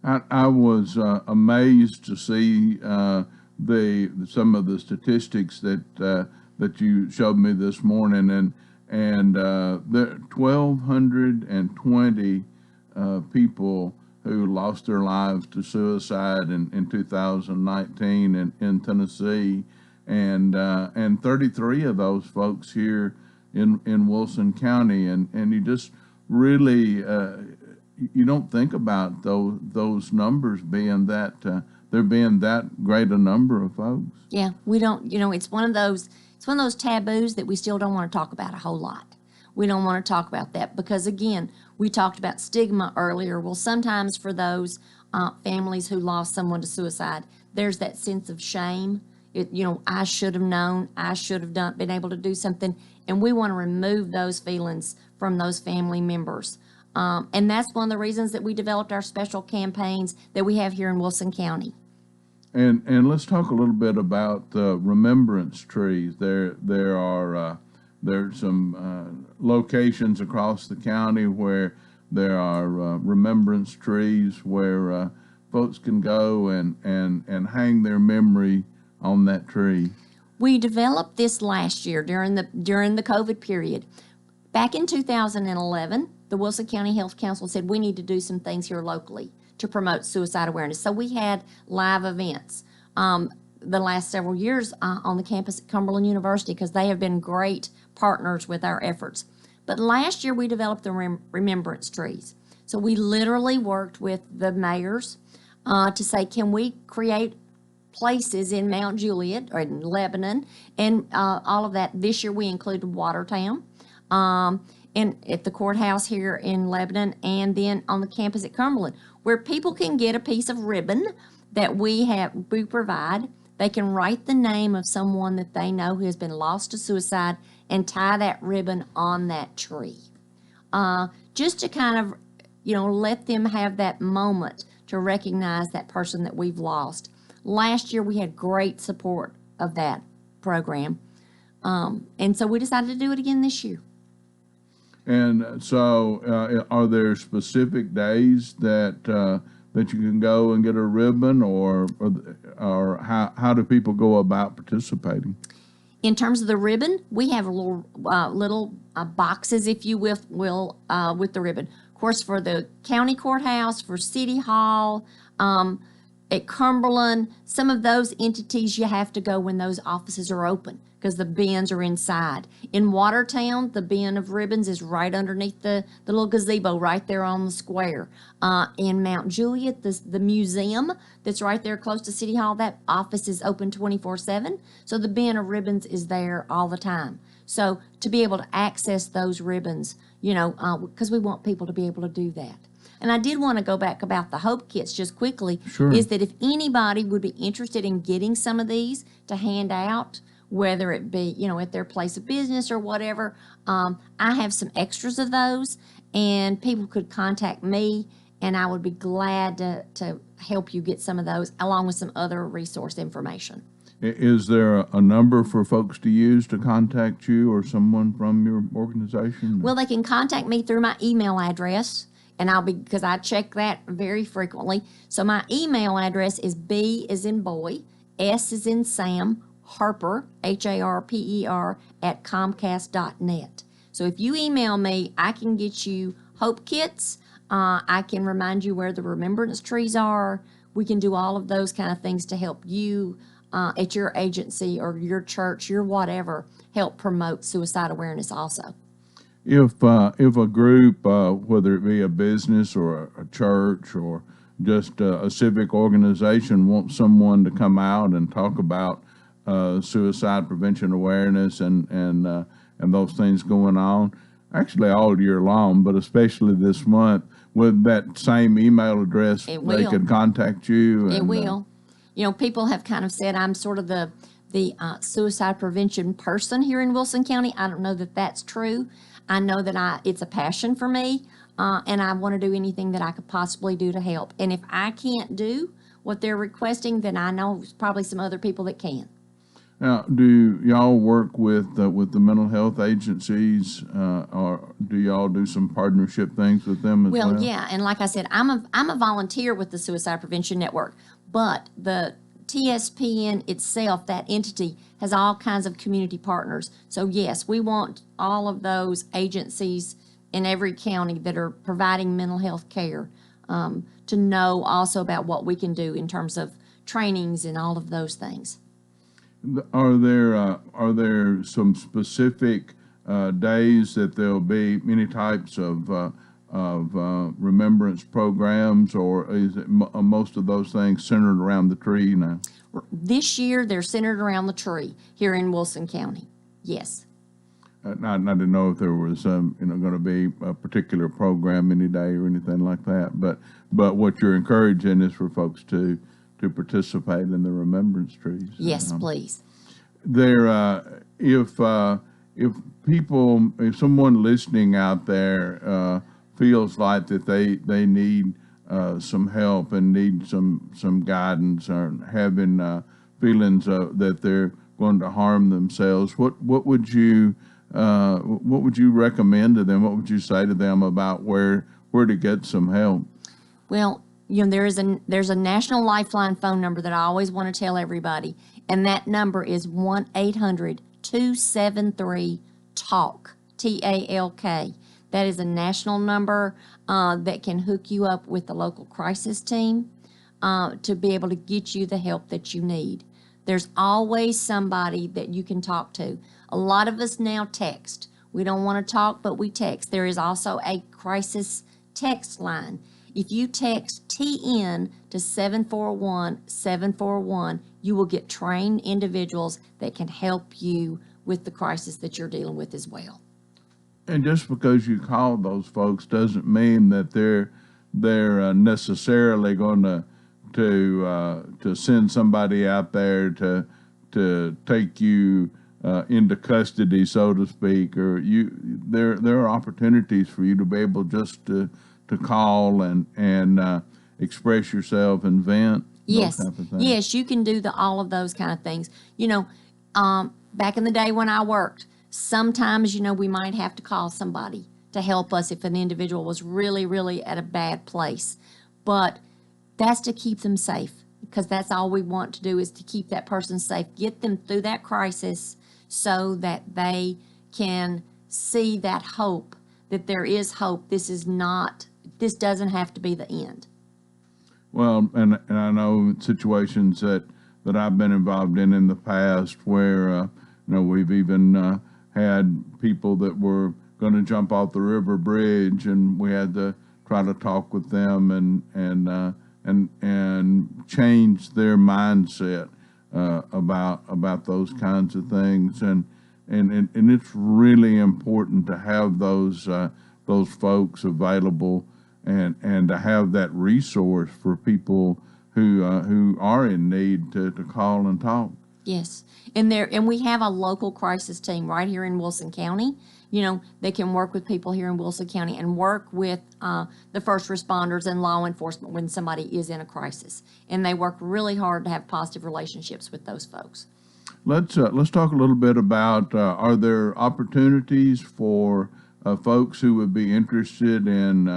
B: I was amazed to see some of the statistics that you showed me this morning, and there 1,220 people who lost their lives to suicide in 2019 in Tennessee, and 33 of those folks here in Wilson County, and you just really you don't think about those numbers being that there being that great a number of folks.
K: Yeah, we don't. It's one of those taboos that we still don't want to talk about a whole lot. We don't want to talk about that because, again, we talked about stigma earlier. Well, sometimes for those families who lost someone to suicide, there's that sense of shame. I should have known. I should have been able to do something. And we want to remove those feelings from those family members. And that's one of the reasons that we developed our special campaigns that we have here in Wilson County.
B: And let's talk a little bit about the remembrance trees. There's some locations across the county where there are remembrance trees where folks can go and hang their memory on that tree.
K: We developed this last year during the COVID period. Back in 2011, the Wilson County Health Council said we need to do some things here locally to promote suicide awareness. So we had live events the last several years on the campus at Cumberland University because they have been great partners with our efforts. But last year we developed the remembrance trees. So we literally worked with the mayors to say, can we create places in Mount Juliet or in Lebanon and all of that. This year we included Watertown and at the courthouse here in Lebanon and then on the campus at Cumberland where people can get a piece of ribbon that we provide. They can write the name of someone that they know who has been lost to suicide and tie that ribbon on that tree. Just to kind of, let them have that moment to recognize that person that we've lost. Last year, we had great support of that program. And so we decided to do it again this year.
B: And so are there specific days that you can go and get a ribbon or how do people go about participating?
K: In terms of the ribbon, we have little boxes, if you will, with the ribbon. Of course, for the county courthouse, for City Hall, at Cumberland, some of those entities you have to go when those offices are open because the bins are inside. In Watertown, the bin of ribbons is right underneath the little gazebo right there on the square. In Mount Juliet, the museum that's right there close to City Hall, that office is open 24/7. So the bin of ribbons is there all the time. So to be able to access those ribbons, because we want people to be able to do that. And I did want to go back about the Hope Kits just quickly,
B: Sure.
K: Is that if anybody would be interested in getting some of these to hand out, whether it be, at their place of business or whatever, I have some extras of those, and people could contact me, and I would be glad to help you get some of those, along with some other resource information.
B: Is there a number for folks to use to contact you or someone from your organization?
K: Well, they can contact me through my email address. And because I check that very frequently. So my email address is B as in boy, S as in Sam, Harper, HARPER, at Comcast.net. So if you email me, I can get you Hope Kits. I can remind you where the remembrance trees are. We can do all of those kind of things to help you at your agency or your church, your whatever, help promote suicide awareness also.
B: If a group, whether it be a business or a church or just a civic organization wants someone to come out and talk about suicide prevention awareness and those things going on, actually all year long, but especially this month, with that same email address, they could contact you.
K: It will. You know, people have kind of said I'm sort of the suicide prevention person here in Wilson County. I don't know that that's true. I know that it's a passion for me, and I want to do anything that I could possibly do to help. And if I can't do what they're requesting, then I know there's probably some other people that can.
B: Now, do y'all work with the mental health agencies, or do y'all do some partnership things with them as well?
K: Well, yeah, and like I said, I'm a volunteer with the Suicide Prevention Network, but the TSPN itself, that entity, has all kinds of community partners. So yes, we want all of those agencies in every county that are providing mental health care to know also about what we can do in terms of trainings and all of those things.
B: Are there some specific days that there'll be many types of remembrance programs, or is it most of those things centered around the tree now?
K: This year, they're centered around the tree here in Wilson County. Yes.
B: I didn't know if there was going to be a particular program any day or anything like that, but what you're encouraging is for folks to participate in the remembrance trees.
K: Yes, please.
B: If someone listening out there feels like that they need some help and need some guidance, or having feelings that they're going to harm themselves, what would you recommend to them? What would you say to them about where to get some help?
K: Well, you know, there's a National Lifeline phone number that I always want to tell everybody, and that number is 1-800-273-TALK, TALK. That is a national number that can hook you up with the local crisis team to be able to get you the help that you need. There's always somebody that you can talk to. A lot of us now text. We don't want to talk, but we text. There is also a crisis text line. If you text TN to 741-741, you will get trained individuals that can help you with the crisis that you're dealing with as well.
B: And just because you call those folks doesn't mean that they're necessarily going to send somebody out there to take you into custody, so to speak, or there are opportunities for you to be able just to call and express yourself and vent.
K: Yes, yes, you can do all of those kind of things. You know, back in the day when I worked, sometimes, you know, we might have to call somebody to help us if an individual was really, really at a bad place. But that's to keep them safe, because that's all we want to do is to keep that person safe, get them through that crisis so that they can see that hope, that there is hope. This doesn't have to be the end.
B: Well, and I know situations that I've been involved in the past where, we've even had people that were going to jump off the river bridge, and we had to try to talk with them and change their mindset about those kinds of things, and it's really important to have those folks available and to have that resource for people who are in need to call and talk.
K: Yes, and we have a local crisis team right here in Wilson County. You know, they can work with people here in Wilson County and work with the first responders and law enforcement when somebody is in a crisis. And they work really hard to have positive relationships with those folks.
B: Let's talk a little bit about are there opportunities for folks who would be interested in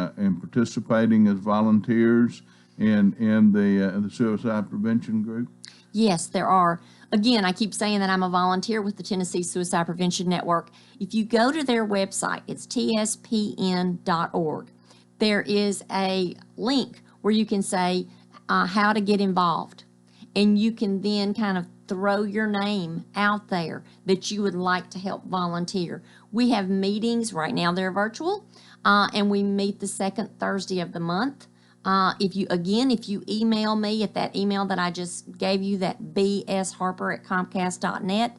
B: participating as volunteers in the suicide prevention group?
K: Yes, there are. Again, I keep saying that I'm a volunteer with the Tennessee Suicide Prevention Network. If you go to their website, it's tspn.org. There is a link where you can say how to get involved. And you can then kind of throw your name out there that you would like to help volunteer. We have meetings right now, they're virtual, and we meet the second Thursday of the month. If you email me at that email that I just gave you, that bsharper@comcast.net,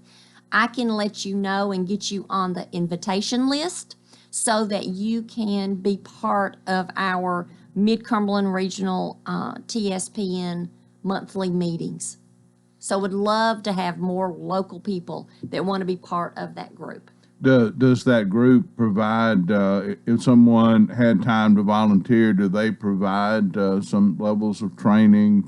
K: I can let you know and get you on the invitation list so that you can be part of our Mid-Cumberland Regional TSPN monthly meetings. So would love to have more local people that want to be part of that group.
B: Does that group provide, if someone had time to volunteer, do they provide some levels of training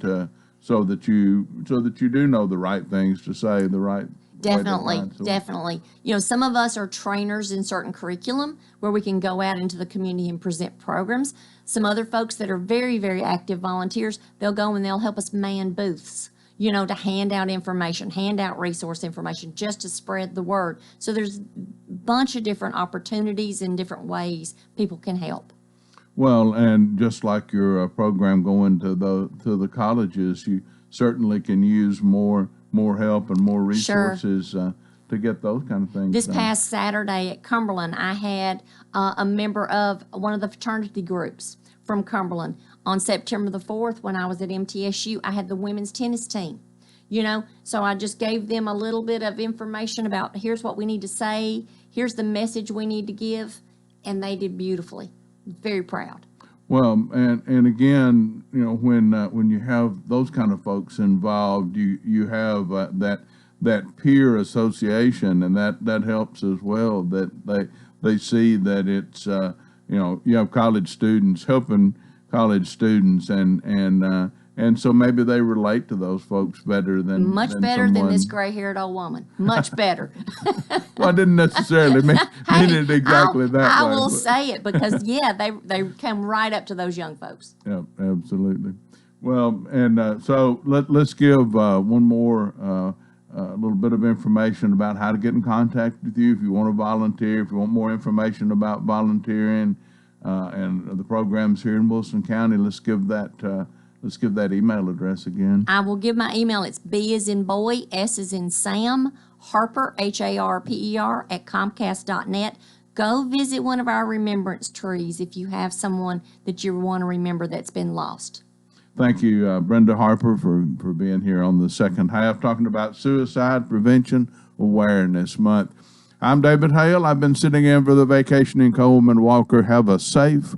B: so that you do know the right things to say, the right
K: Definitely, definitely. You know, some of us are trainers in certain curriculum where we can go out into the community and present programs. Some other folks that are very, very active volunteers, they'll go and they'll help us man booths, you know, to hand out information, hand out resource information, just to spread the word. So there's a bunch of different opportunities and different ways people can help.
B: Well, and just like your program going to the colleges, you certainly can use more help and more resources to get those kind of things
K: This
B: done.
K: past Saturday at Cumberland, I had a member of one of the fraternity groups from Cumberland. On September the 4th, when I was at MTSU, I had the women's tennis team. You know, so I just gave them a little bit of information about here's what we need to say, here's the message we need to give, and they did beautifully. Very proud.
B: Well, and again, you know, when you have those kind of folks involved, you have that peer association, and that helps as well. That they see that it's you know, you have college students helping college students, and so maybe they relate to those folks better than
K: Much better than this gray-haired old woman. Much better.
B: Well, I didn't necessarily mean it exactly that way.
K: I will say it because, yeah, they come right up to those young folks.
B: Yeah, absolutely. Well, and so let's give one more little bit of information about how to get in contact with you if you want to volunteer, if you want more information about volunteering and the programs here in Wilson County. Let's give that email address again.
K: I will give my email. It's B as in boy, S as in Sam, Harper, HARPER, @comcast.net. Go visit one of our remembrance trees if you have someone that you want to remember that's been lost.
B: Thank you, Brenda Harper, for being here on the second half, talking about Suicide Prevention Awareness Month. I'm David Hale. I've been sitting in for the vacationing Coleman Walker. Have a safe,